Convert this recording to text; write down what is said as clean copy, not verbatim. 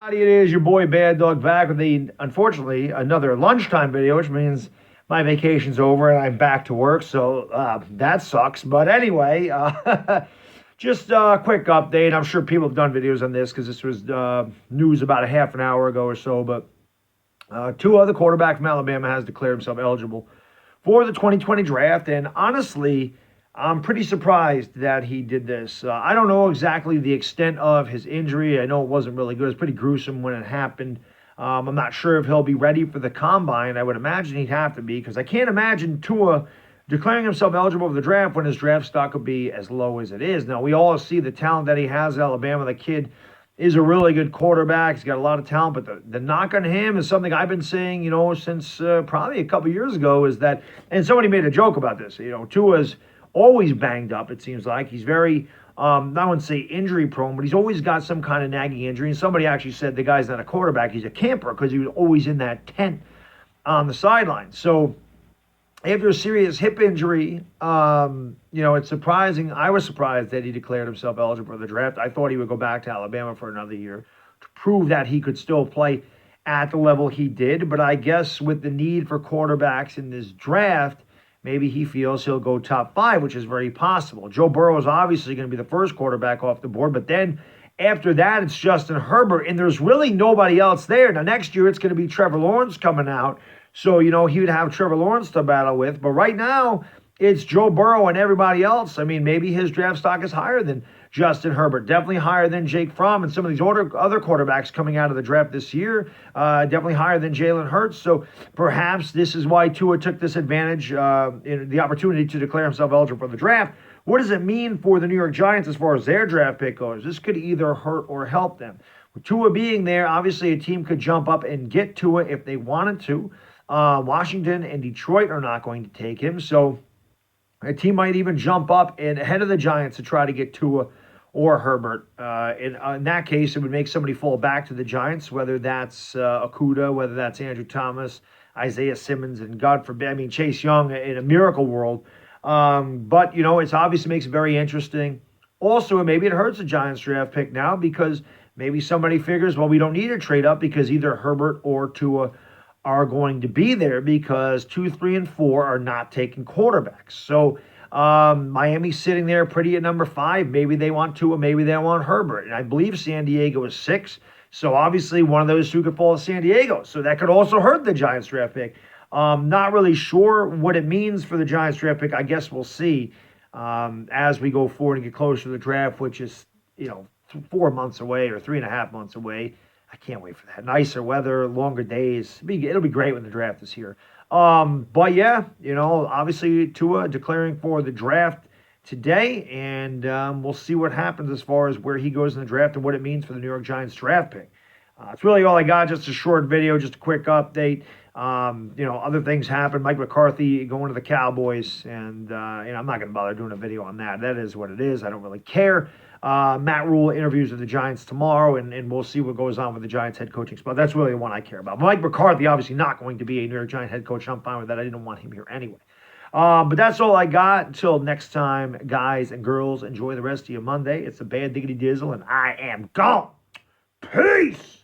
Howdy, it is your boy Bad Dog back with unfortunately, another lunchtime video, which means my vacation's over and I'm back to work. So that sucks. But anyway, just a quick update. I'm sure people have done videos on this because this was news about a half an hour ago or so. But Tua, the quarterback from Alabama, has declared himself eligible for the 2020 draft. And honestly, I'm pretty surprised that he did this. I don't know exactly the extent of his injury. I know it wasn't really good. It was pretty gruesome when it happened. I'm not sure if he'll be ready for the combine. I would imagine he'd have to be because I can't imagine Tua declaring himself eligible for the draft when his draft stock could be as low as it is. Now, we all see the talent that he has at Alabama. The kid is a really good quarterback. He's got a lot of talent, but the knock on him is something I've been saying, since probably a couple years ago is that, and somebody made a joke about this, Tua's always banged up, it seems like. He's very, I wouldn't say injury prone, but he's always got some kind of nagging injury. And somebody actually said the guy's not a quarterback, he's a camper because he was always in that tent on the sideline. So after a serious hip injury, it's surprising. I was surprised that he declared himself eligible for the draft. I thought he would go back to Alabama for another year to prove that he could still play at the level he did. But I guess with the need for quarterbacks in this draft, maybe he feels he'll go top 5, which is very possible. Joe Burrow is obviously going to be the first quarterback off the board, but then after that, it's Justin Herbert, and there's really nobody else there. Now, next year, it's going to be Trevor Lawrence coming out, so, he would have Trevor Lawrence to battle with, but right now, it's Joe Burrow and everybody else. I mean, maybe his draft stock is higher than Justin Herbert, definitely higher than Jake Fromm and some of these other quarterbacks coming out of the draft this year, definitely higher than Jalen Hurts. So perhaps this is why Tua took this advantage in the opportunity to declare himself eligible for the draft. What does it mean for the New York Giants as far as their draft pick goes? This could either hurt or help them. With Tua being there, obviously a team could jump up and get Tua if they wanted to. Washington and Detroit are not going to take him, so a team might even jump up and ahead of the Giants to try to get Tua or Herbert. In that case, it would make somebody fall back to the Giants, whether that's Okudah, whether that's Andrew Thomas, Isaiah Simmons, and God forbid, Chase Young in a miracle world. But, it obviously makes it very interesting. Also, maybe it hurts the Giants draft pick now because maybe somebody figures, well, we don't need to trade up because either Herbert or Tua are going to be there because 2, 3, and 4 are not taking quarterbacks. So Miami's sitting there pretty at number 5. Maybe they want Tua, maybe they want Herbert. And I believe San Diego is 6. So obviously one of those two could fall to San Diego. So that could also hurt the Giants draft pick. Not really sure what it means for the Giants draft pick. I guess we'll see as we go forward and get closer to the draft, which is, 4 months away or 3.5 months away. I can't wait for that. Nicer weather, longer days. It'll be great when the draft is here. But yeah, obviously Tua declaring for the draft today, and we'll see what happens as far as where he goes in the draft and what it means for the New York Giants draft pick. It's really all I got, just a short video, just a quick update. Other things happen. Mike McCarthy going to the Cowboys, and I'm not going to bother doing a video on that. That is what it is. I don't really care. Matt Rule interviews with the Giants tomorrow, and we'll see what goes on with the Giants head coaching spot. That's really the one I care about. Mike McCarthy, obviously not going to be a New York Giant head coach. I'm fine with that. I didn't want him here anyway. But that's all I got. Until next time, guys and girls, enjoy the rest of your Monday. It's the Bad Diggity Dizzle, and I am gone. Peace!